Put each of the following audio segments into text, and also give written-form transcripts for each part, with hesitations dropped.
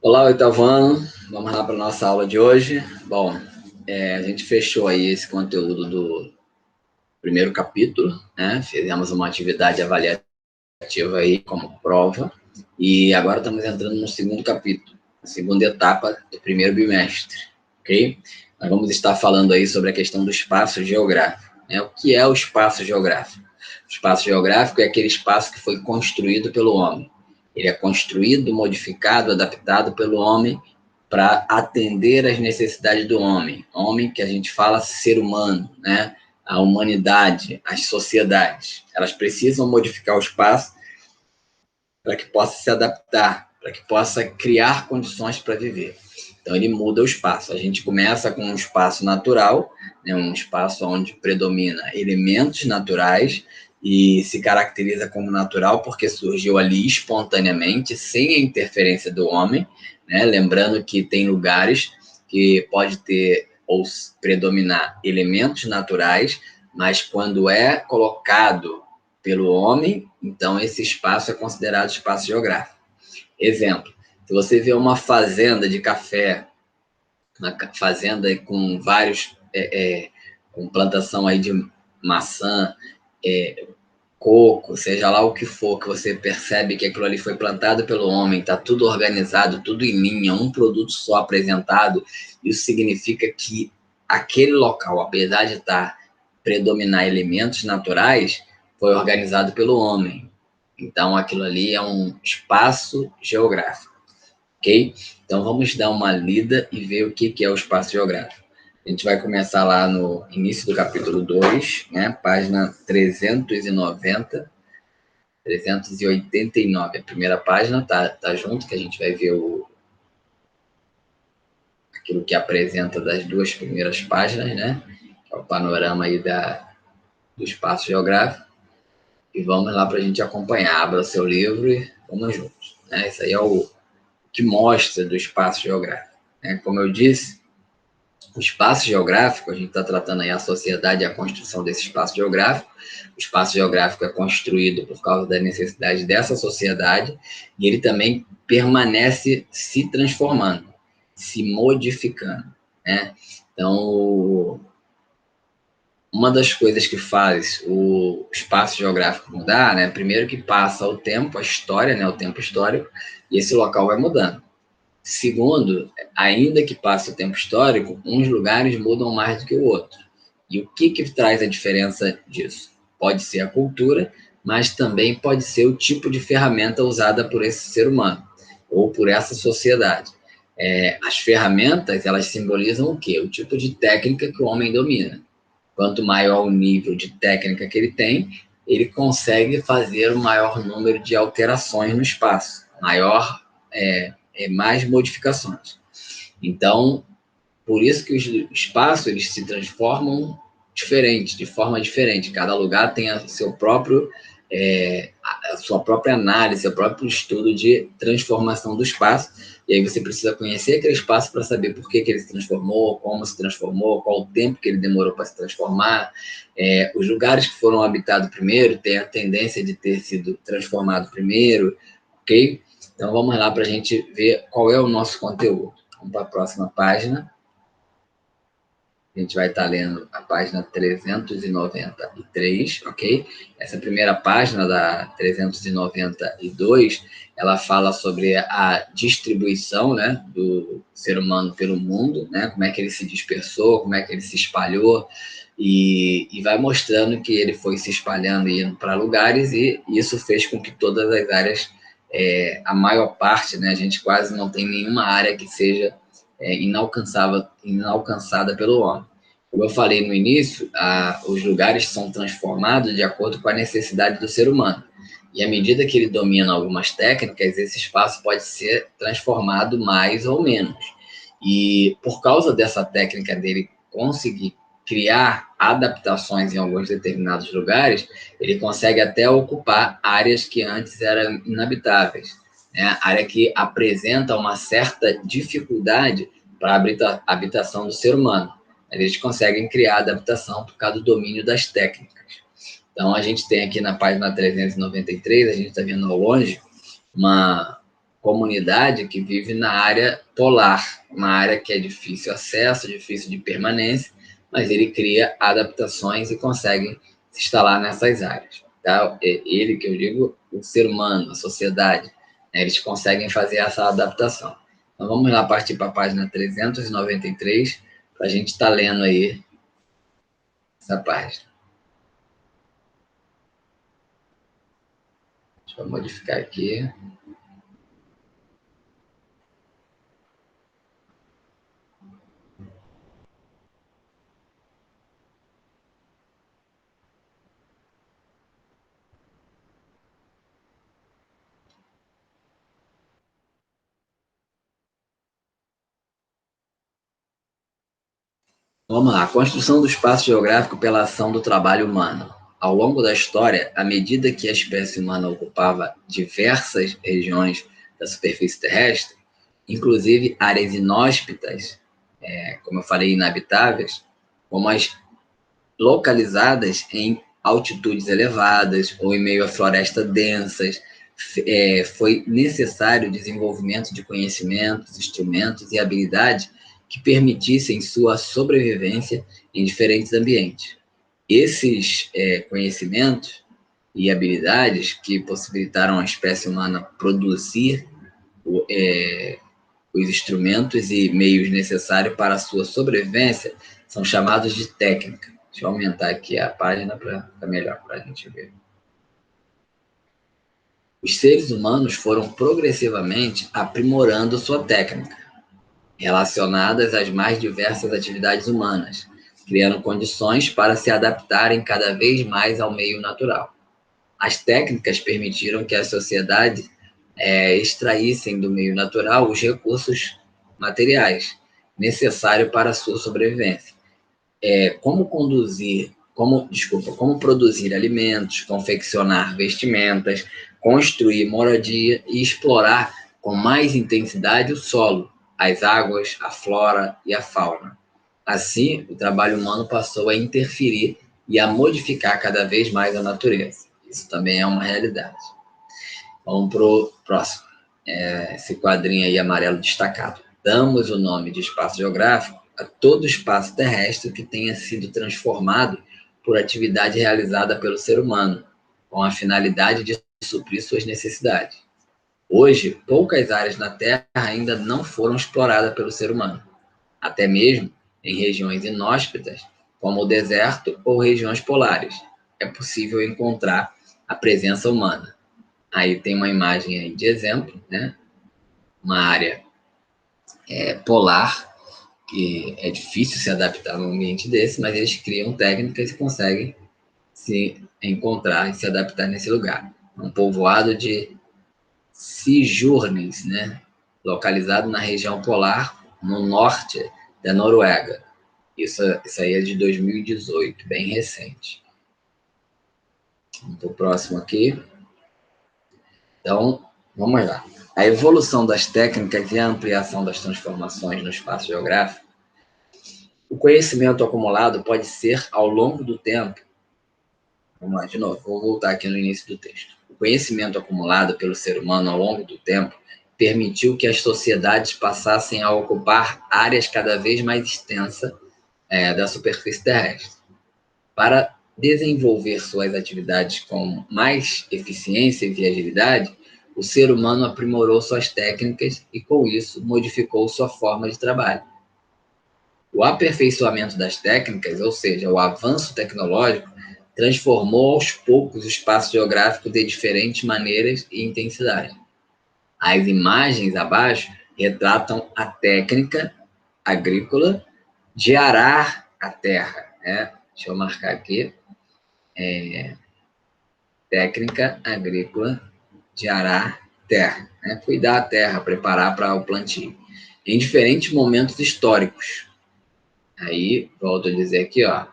Olá, oitavano. Vamos lá para a nossa aula de hoje. Bom, a gente fechou aí esse conteúdo do primeiro capítulo, né? Fizemos uma atividade avaliativa aí como prova e agora estamos entrando no segundo capítulo, a segunda etapa do primeiro bimestre, ok? Nós vamos estar falando aí sobre a questão do espaço geográfico, né? O que é o espaço geográfico? O espaço geográfico é aquele espaço que foi construído pelo homem. Ele é construído, modificado, adaptado pelo homem para atender às necessidades do homem. Homem que a gente fala ser humano, né? A humanidade, as sociedades. Elas precisam modificar o espaço para que possa se adaptar, para que possa criar condições para viver. Então, ele muda o espaço. A gente começa com um espaço natural, né, um espaço onde predomina elementos naturais e se caracteriza como natural porque surgiu ali espontaneamente, sem a interferência do homem, né? Lembrando que tem lugares que pode ter ou predominar elementos naturais, mas quando é colocado pelo homem, então esse espaço é considerado espaço geográfico. Exemplo, se você vê uma fazenda de café, uma fazenda com vários, com plantação aí de maçã, coco, seja lá o que for, que você percebe que aquilo ali foi plantado pelo homem, está tudo organizado, tudo em linha, um produto só apresentado, isso significa que aquele local, apesar de estar predominar elementos naturais, foi organizado pelo homem. Então, aquilo ali é um espaço geográfico, ok? Então, vamos dar uma lida e ver o que é o espaço geográfico. A gente vai começar lá no início do capítulo 2, né? Página 390, 389. A primeira página tá junto, que a gente vai ver aquilo que apresenta das duas primeiras páginas, né? Que é o panorama aí do espaço geográfico. E vamos lá para a gente acompanhar. Abra seu livro e vamos juntos. Né? Isso aí é o que mostra do espaço geográfico. Né? Como eu disse, o espaço geográfico, a gente está tratando aí a sociedade e a construção desse espaço geográfico. O espaço geográfico é construído por causa da necessidade dessa sociedade e ele também permanece se transformando, se modificando. Né? Então, uma das coisas que faz o espaço geográfico mudar, né? Primeiro que passa o tempo, a história, né? O tempo histórico, e esse local vai mudando. Segundo, ainda que passe o tempo histórico, uns lugares mudam mais do que o outro. E o que traz a diferença disso? Pode ser a cultura, mas também pode ser o tipo de ferramenta usada por esse ser humano ou por essa sociedade. As ferramentas, elas simbolizam o quê? O tipo de técnica que o homem domina. Quanto maior o nível de técnica que ele tem, ele consegue fazer o maior número de alterações no espaço, mais modificações. Então, por isso que os espaços eles se transformam diferente, de forma diferente. Cada lugar tem a sua própria análise, seu próprio estudo de transformação do espaço. E aí você precisa conhecer aquele espaço para saber por que ele se transformou, como se transformou, qual o tempo que ele demorou para se transformar. Os lugares que foram habitados primeiro têm a tendência de ter sido transformado primeiro, ok? Então vamos lá para a gente ver qual é o nosso conteúdo. Vamos para a próxima página. A gente vai estar lendo a página 393, ok? Essa primeira página da 392, ela fala sobre a distribuição, né, do ser humano pelo mundo, né? Como é que ele se dispersou, como é que ele se espalhou, e vai mostrando que ele foi se espalhando e indo para lugares, e isso fez com que todas as áreas, a maior parte, né, a gente quase não tem nenhuma área que seja inalcançada pelo homem. Como eu falei no início, os lugares são transformados de acordo com a necessidade do ser humano. E à medida que ele domina algumas técnicas, esse espaço pode ser transformado mais ou menos. E por causa dessa técnica dele conseguir criar adaptações em alguns determinados lugares, ele consegue até ocupar áreas que antes eram inabitáveis, né? Área que apresenta uma certa dificuldade para a habitação do ser humano. Eles conseguem criar adaptação por causa do domínio das técnicas. Então, a gente tem aqui na página 393, a gente está vendo ao longe, comunidade que vive na área polar, uma área que é difícil acesso, difícil de permanência, mas ele cria adaptações e consegue se instalar nessas áreas. Tá? Ele, que eu digo, o ser humano, a sociedade, né? Eles conseguem fazer essa adaptação. Então, vamos lá partir para a página 393, para a gente estar lendo aí essa página. Deixa eu modificar aqui. Vamos lá. Construção do espaço geográfico pela ação do trabalho humano. Ao longo da história, à medida que a espécie humana ocupava diversas regiões da superfície terrestre, inclusive áreas inóspitas, como eu falei, inabitáveis, como as localizadas em altitudes elevadas ou em meio a florestas densas, foi necessário o desenvolvimento de conhecimentos, instrumentos e habilidades que permitissem sua sobrevivência em diferentes ambientes. Esses conhecimentos e habilidades que possibilitaram a espécie humana produzir os instrumentos e meios necessários para a sua sobrevivência são chamados de técnica. Deixa eu aumentar aqui a página para ficar melhor para a gente ver. Os seres humanos foram progressivamente aprimorando sua técnica, relacionadas às mais diversas atividades humanas, criando condições para se adaptarem cada vez mais ao meio natural. As técnicas permitiram que a sociedade extraíssem do meio natural os recursos materiais necessários para a sua sobrevivência. Como produzir alimentos, confeccionar vestimentas, construir moradia e explorar com mais intensidade o solo, as águas, a flora e a fauna. Assim, o trabalho humano passou a interferir e a modificar cada vez mais a natureza. Isso também é uma realidade. Vamos para o próximo. Esse quadrinho aí amarelo destacado. Damos o nome de espaço geográfico a todo espaço terrestre que tenha sido transformado por atividade realizada pelo ser humano, com a finalidade de suprir suas necessidades. Hoje, poucas áreas na Terra ainda não foram exploradas pelo ser humano, até mesmo em regiões inóspitas, como o deserto ou regiões polares. É possível encontrar a presença humana. Aí tem uma imagem aí de exemplo, né? Uma área polar, que é difícil se adaptar num ambiente desse, mas eles criam técnicas e conseguem se encontrar e se adaptar nesse lugar. Um povoado de Sijournes, né? Localizado na região polar, no norte da Noruega. Isso aí é de 2018, bem recente. Vamos para o próximo aqui. Então, vamos lá. A evolução das técnicas e a ampliação das transformações no espaço geográfico. O conhecimento acumulado pode ser, ao longo do tempo, vamos lá de novo, vou voltar aqui no início do texto. O conhecimento acumulado pelo ser humano ao longo do tempo permitiu que as sociedades passassem a ocupar áreas cada vez mais extensas da superfície terrestre. Para desenvolver suas atividades com mais eficiência e agilidade, o ser humano aprimorou suas técnicas e, com isso, modificou sua forma de trabalho. O aperfeiçoamento das técnicas, ou seja, o avanço tecnológico, transformou aos poucos o espaço geográfico de diferentes maneiras e intensidade. As imagens abaixo retratam a técnica agrícola de arar a terra. Deixa eu marcar aqui. Técnica agrícola de arar terra. Cuidar a terra, preparar para o plantio. Em diferentes momentos históricos. Aí, volto a dizer aqui, ó,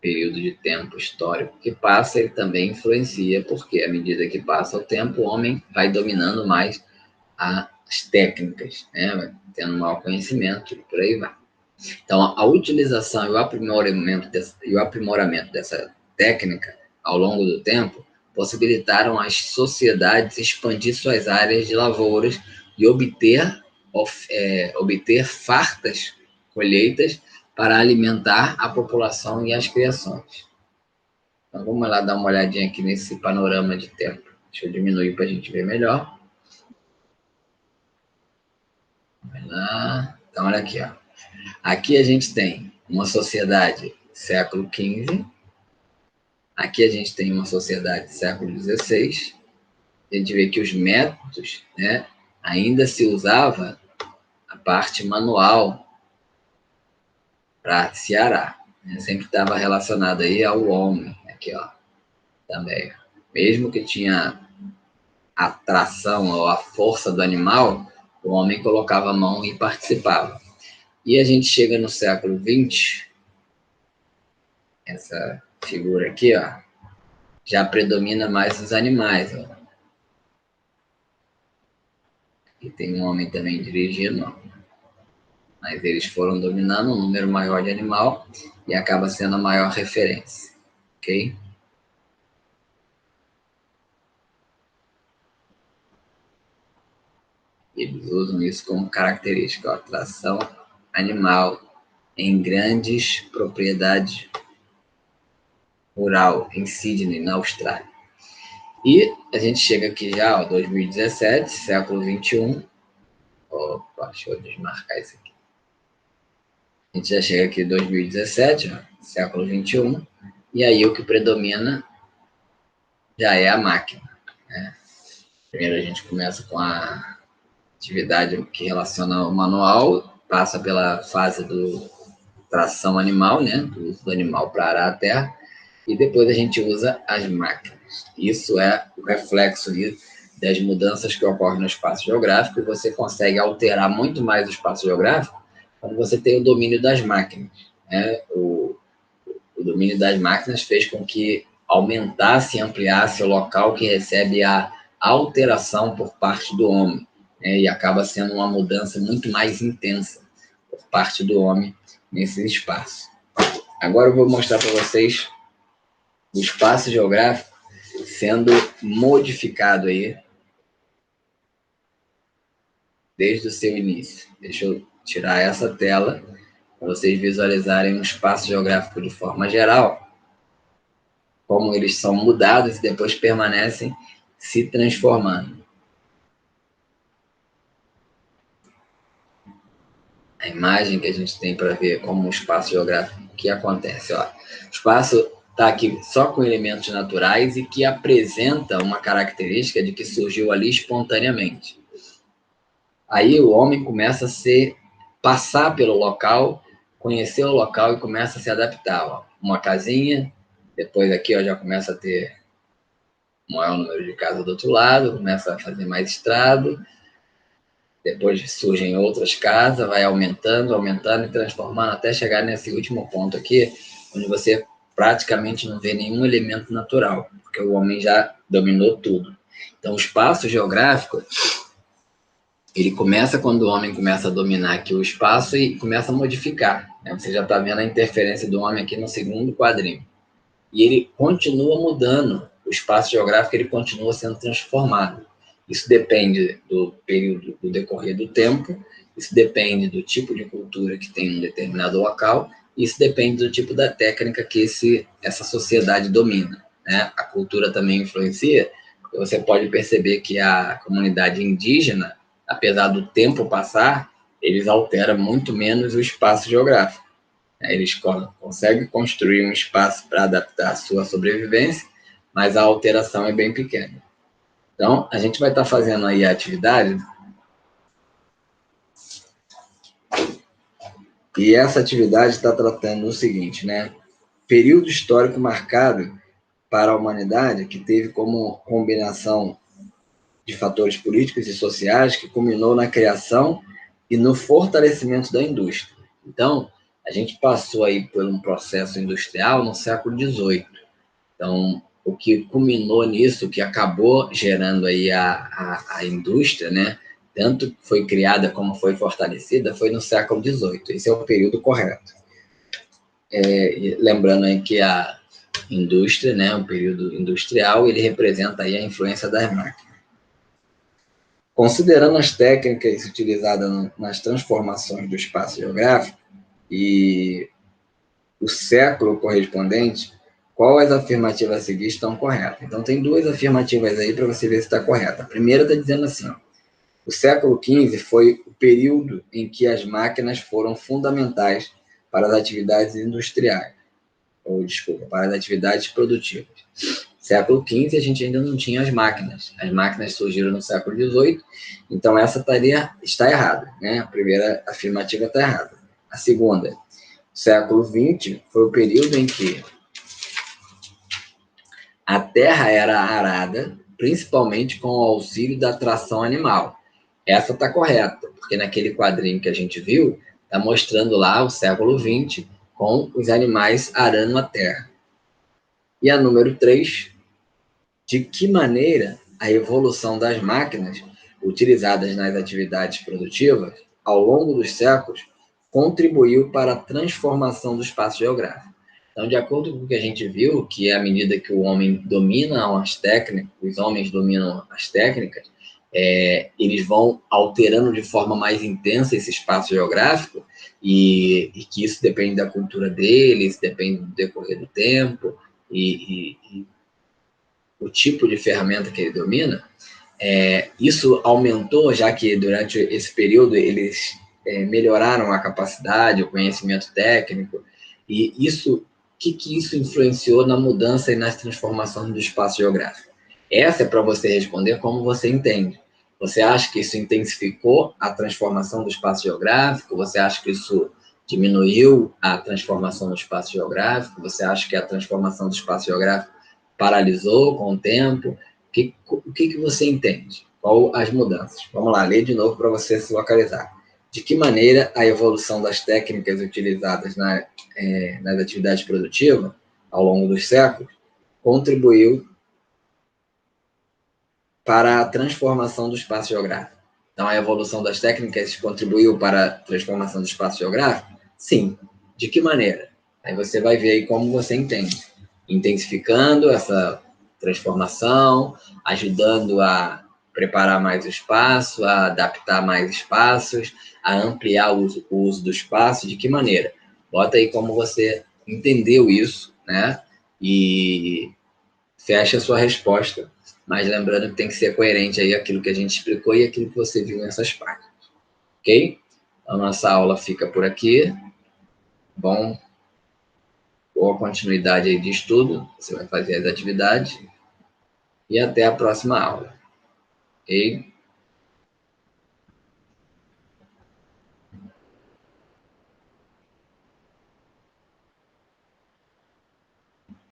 período de tempo histórico que passa, ele também influencia, porque à medida que passa o tempo, o homem vai dominando mais as técnicas, vai tendo maior conhecimento e por aí vai. Então, a utilização e o aprimoramento dessa técnica ao longo do tempo possibilitaram às sociedades expandir suas áreas de lavouras e obter fartas colheitas para alimentar a população e as criações. Então, vamos lá dar uma olhadinha aqui nesse panorama de tempo. Deixa eu diminuir para a gente ver melhor. Vai lá. Então, olha aqui, ó. Aqui a gente tem uma sociedade século XV. Aqui a gente tem uma sociedade século XVI. A gente vê que os métodos, né, ainda se usava a parte manual para se arar. Né? Sempre estava relacionado aí ao homem. Aqui, ó, também. Mesmo que tinha a tração ou a força do animal, o homem colocava a mão e participava. E a gente chega no século XX, essa figura aqui, ó, já predomina mais os animais. Ó. E tem um homem também dirigindo, ó. Mas eles foram dominando um número maior de animal e acaba sendo a maior referência, ok? Eles usam isso como característica, ó, tração animal em grandes propriedades rural, em Sydney, na Austrália. E a gente chega aqui já, ó, 2017, século XXI. Opa, deixa eu desmarcar isso aqui. A gente já chega aqui em 2017, ó, século XXI, e aí o que predomina já é a máquina. Né? Primeiro a gente começa com a atividade que relaciona o manual, passa pela fase do tração animal, né, do uso do animal para arar a terra, e depois a gente usa as máquinas. Isso é o reflexo das mudanças que ocorrem no espaço geográfico, e você consegue alterar muito mais o espaço geográfico quando você tem o domínio das máquinas. Né? O domínio das máquinas fez com que aumentasse e ampliasse o local que recebe a alteração por parte do homem, né? E acaba sendo uma mudança muito mais intensa por parte do homem nesse espaço. Agora eu vou mostrar para vocês o espaço geográfico sendo modificado aí desde o seu início. Deixa eu tirar essa tela para vocês visualizarem o espaço geográfico de forma geral, como eles são mudados e depois permanecem se transformando. A imagem que a gente tem para ver como o espaço geográfico que acontece. Ó. O espaço está aqui só com elementos naturais e que apresenta uma característica de que surgiu ali espontaneamente. Aí o homem começa a passar pelo local, conhecer o local e começa a se adaptar. Ó. Uma casinha, depois aqui ó, já começa a ter um maior número de casas do outro lado, começa a fazer mais estrado, depois surgem outras casas, vai aumentando, aumentando e transformando até chegar nesse último ponto aqui, onde você praticamente não vê nenhum elemento natural, porque o homem já dominou tudo. Então, o espaço geográfico, ele começa quando o homem começa a dominar aqui o espaço e começa a modificar. Né? Você já está vendo a interferência do homem aqui no segundo quadrinho. E ele continua mudando, o espaço geográfico ele continua sendo transformado. Isso depende do período, do decorrer do tempo, isso depende do tipo de cultura que tem em um determinado local, e isso depende do tipo da técnica que essa sociedade domina. Né? A cultura também influencia, porque você pode perceber que a comunidade indígena, apesar do tempo passar, eles alteram muito menos o espaço geográfico. Eles conseguem construir um espaço para adaptar a sua sobrevivência, mas a alteração é bem pequena. Então, a gente vai estar fazendo aí a atividade, e essa atividade está tratando o seguinte, né? Período histórico marcado para a humanidade, que teve como combinação de fatores políticos e sociais, que culminou na criação e no fortalecimento da indústria. Então, a gente passou aí por um processo industrial no século XVIII. Então, o que culminou nisso, que acabou gerando aí a indústria, né? Tanto que foi criada como foi fortalecida, foi no século XVIII. Esse é o período correto. Lembrando aí que indústria, né, o período industrial, ele representa aí a influência das máquinas. Considerando as técnicas utilizadas nas transformações do espaço geográfico e o século correspondente, qual as afirmativas a seguir estão corretas? Então, tem duas afirmativas aí para você ver se está correta. A primeira está dizendo assim, ó, o século XV foi o período em que as máquinas foram fundamentais para as atividades industriais, para as atividades produtivas. Século XV, a gente ainda não tinha as máquinas surgiram no século XVIII, então essa está errada, né? A primeira afirmativa está errada. A segunda, século XX foi o período em que a terra era arada, principalmente com o auxílio da tração animal. Essa está correta, porque naquele quadrinho que a gente viu, está mostrando lá o século XX com os animais arando a terra. E a número 3, de que maneira a evolução das máquinas utilizadas nas atividades produtivas ao longo dos séculos contribuiu para a transformação do espaço geográfico. Então, de acordo com o que a gente viu, que à medida que o homem domina as técnicas, os homens dominam as técnicas, eles vão alterando de forma mais intensa esse espaço geográfico e que isso depende da cultura deles, depende do decorrer do tempo e o tipo de ferramenta que ele domina, isso aumentou, já que durante esse período eles melhoraram a capacidade, o conhecimento técnico, e isso, o que isso influenciou na mudança e nas transformações do espaço geográfico? Essa é para você responder como você entende. Você acha que isso intensificou a transformação do espaço geográfico? Você acha que isso diminuiu a transformação do espaço geográfico? Você acha que a transformação do espaço geográfico paralisou com o tempo? O que você entende? Qual as mudanças? Vamos lá, ler de novo para você se localizar. De que maneira a evolução das técnicas utilizadas nas atividades produtivas ao longo dos séculos contribuiu para a transformação do espaço geográfico? Então, a evolução das técnicas contribuiu para a transformação do espaço geográfico? Sim. De que maneira? Aí você vai ver aí como você entende. Intensificando essa transformação, ajudando a preparar mais o espaço, a adaptar mais espaços, a ampliar o uso do espaço. De que maneira? Bota aí como você entendeu isso, né? E fecha a sua resposta. Mas lembrando que tem que ser coerente aí aquilo que a gente explicou e aquilo que você viu nessas páginas. Ok? A nossa aula fica por aqui. Bom, boa continuidade aí de estudo. Você vai fazer as atividades. E até a próxima aula. Ok?